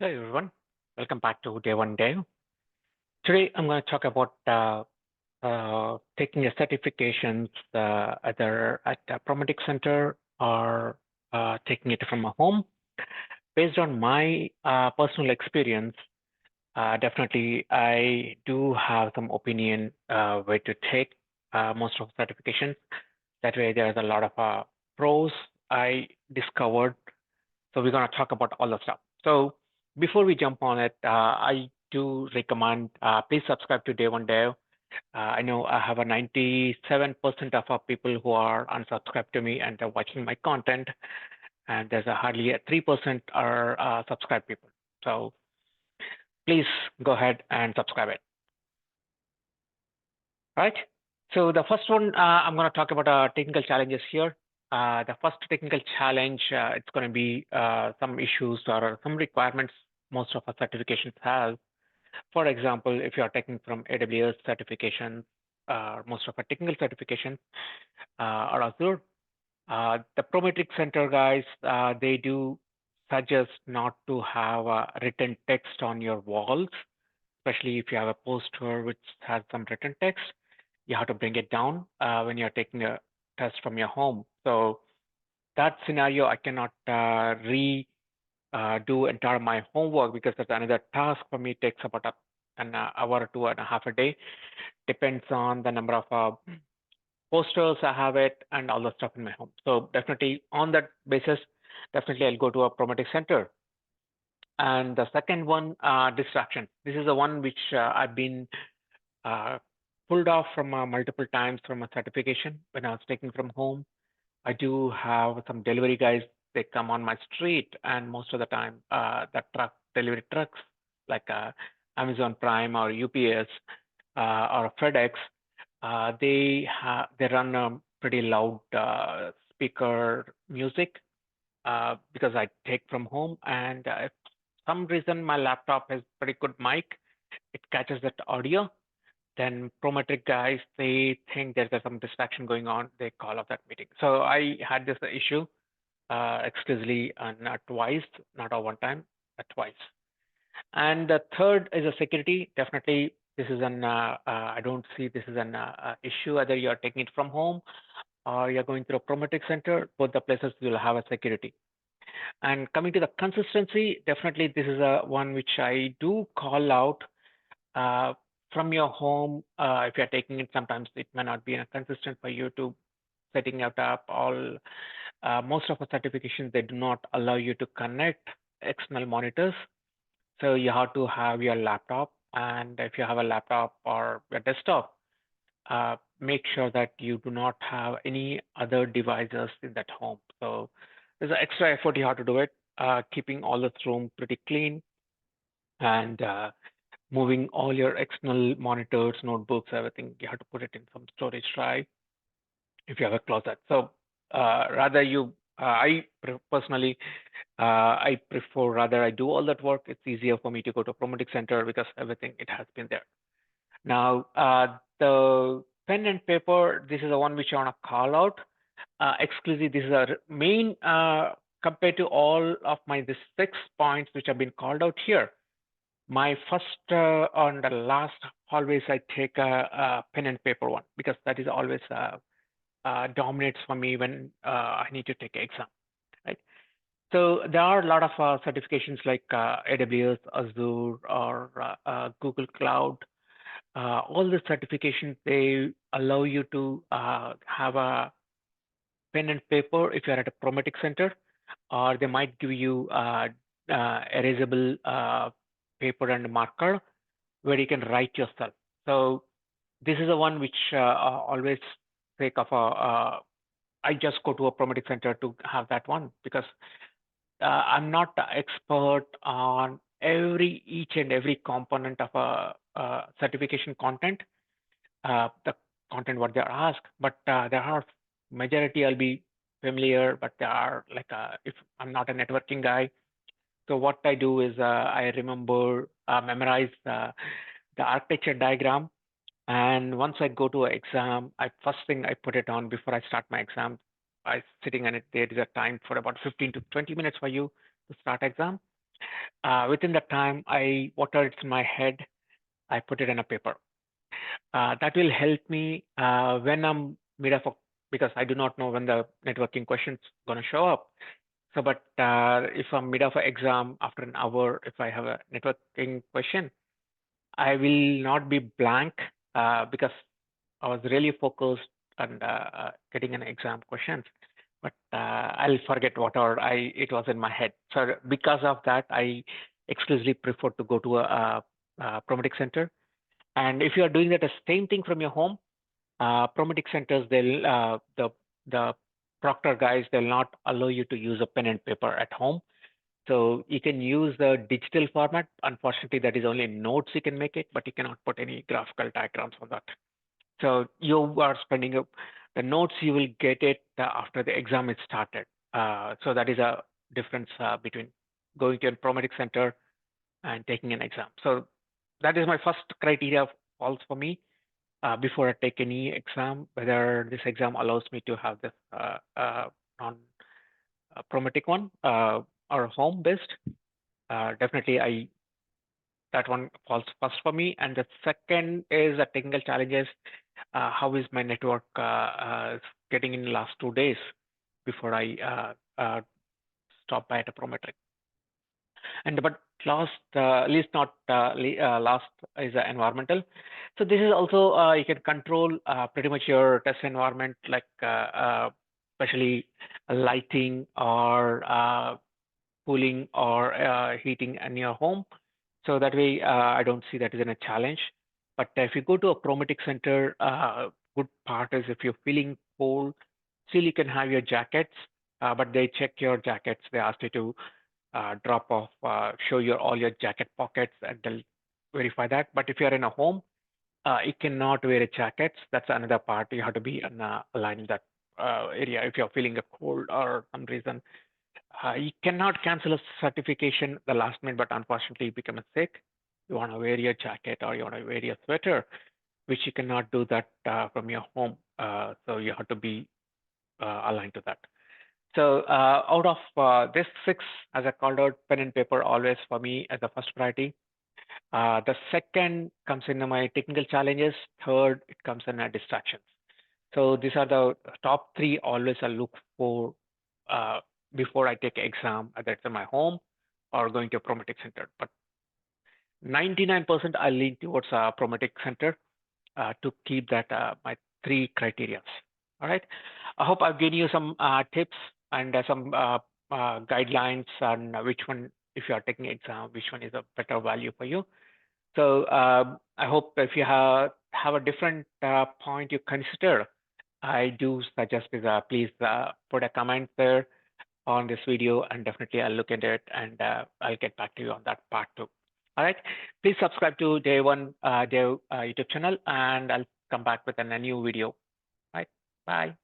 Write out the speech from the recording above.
Hello everyone, welcome back to Day One Day. Today I'm going to talk about taking a certifications either at a Prometric Center or taking it from a home. Based on my personal experience, definitely I do have some opinion where to take most of the certifications. That way there's a lot of pros I discovered. So we're going to talk about all the stuff. So before we jump on it, I do recommend please subscribe to Day One Dev. I know I have a 97% of our people who are unsubscribed to me and are watching my content, and there's a hardly a 3% are subscribed people. So please go ahead and subscribe it. All right. So the first one, I'm going to talk about technical challenges here. The first technical challenge, it's going to be some issues or some requirements most of our certifications have. For example, if you are taking from AWS certifications, most of our technical certifications are Azure. The Prometric Center guys, they do suggest not to have written text on your walls, especially if you have a poster which has some written text. You have to bring it down when you're taking a test from your home. So that scenario, I cannot do entire my homework because that's another task for me. It takes about an hour or 2.5 a day. Depends on the number of posters I have it and all the stuff in my home. So definitely on that basis, definitely I'll go to a Prometric Center. And the second one, distraction. This is the one which I've been uh, pulled off from multiple times from a certification when I was taking from home. I do have some delivery guys. They come on my street, and most of the time, the delivery trucks like Amazon Prime or UPS or FedEx, they run pretty loud speaker music because I take from home, and if some reason my laptop has pretty good mic, it catches that audio. Then Prometric guys, they think there's some distraction going on. They call off that meeting. So I had this issue exclusively not twice, not a one time, but twice. And the third is a security. Definitely, this is I don't see this is an issue whether you're taking it from home or you're going through a Prometric Center. Both the places will have a security. And coming to the consistency, definitely this is a one which I do call out uh, from your home. If you're taking it, sometimes it may not be consistent for you to setting it up. All most of the certifications they do not allow you to connect external monitors, so you have to have your laptop. And if you have a laptop or a desktop, make sure that you do not have any other devices in that home. So there's an extra effort you have to do it, keeping all the room pretty clean and moving all your external monitors, notebooks, everything. You have to put it in some storage drive if you have a closet. So rather personally, I prefer rather I do all that work. It's easier for me to go to a Prometric Center because everything it has been there. Now, the pen and paper, this is the one which I want to call out. Exclusive, this is a main compared to all of my the 6 points which have been called out here. My first on the last, always I take a pen and paper one because that is always dominates for me when I need to take an exam, right? So there are a lot of certifications like AWS, Azure, or Google Cloud. All the certifications, they allow you to have a pen and paper if you're at a Prometric Center, or they might give you erasable paper and marker where you can write yourself. So this is the one which always take of I just go to a Prometric Center to have that one because I'm not the expert on each and every component of a certification content, the content what they're asked, but there are majority I'll be familiar, but there are like if I'm not a networking guy, so what I do is I remember memorize the architecture diagram, and once I go to an exam, first thing I put it on before I start my exam. I sitting on it. There is a time for about 15 to 20 minutes for you to start exam. Within the time, whatever it's in my head, I put it in a paper. That will help me when I'm mid of a, because I do not know when the networking question's going to show up. So, but if I'm mid of an exam after an hour, if I have a networking question, I will not be blank because I was really focused on getting an exam questions. But I'll forget whatever it was in my head. So because of that, I exclusively prefer to go to a Prometric center. And if you are doing that the same thing from your home, Prometric centers, the proctor guys, they'll not allow you to use a pen and paper at home. So you can use the digital format. Unfortunately, that is only notes you can make it, but you cannot put any graphical diagrams on that. So you are spending the notes, you will get it after the exam is started. So that is a difference between going to a Prometric center and taking an exam. So that is my first criteria falls for me before I take any exam, whether this exam allows me to have this non Prometric one or home based. Definitely, I that one falls first for me. And the second is the technical challenges. How is my network getting in the last 2 days before I stop by at a Prometric? And but least not last is environmental. So this is also you can control pretty much your test environment, like especially lighting or cooling or heating in your home. So that way, I don't see that as a challenge. But if you go to a Prometric center, good part is if you're feeling cold, still you can have your jackets, but they check your jackets. They ask you to drop off, show your all your jacket pockets, and they'll verify that. But if you're in a home, you cannot wear a jackets. That's another part. You have to be in aligned in that area. If you're feeling a cold or some reason, you cannot cancel a certification the last minute, but unfortunately, you become sick. You want to wear your jacket or you want to wear your sweater, which you cannot do that from your home. So you have to be aligned to that. So out of this six, as I called out, pen and paper always for me as the first priority. The second comes in my technical challenges. Third, it comes in distractions. So these are the top three always I look for uh, before I take exam, either it's in my home or going to a Prometric center. But 99% I lean towards a Prometric center to keep that my three criteria. All right. I hope I've given you some tips and some guidelines on which one, if you are taking exam, which one is a better value for you. So I hope if you have a different point you consider, I do suggest is please put a comment there on this video, and definitely I'll look into it and I'll get back to you on that part too. All right. Please subscribe to Dev YouTube channel, and I'll come back with a new video. All right. Bye.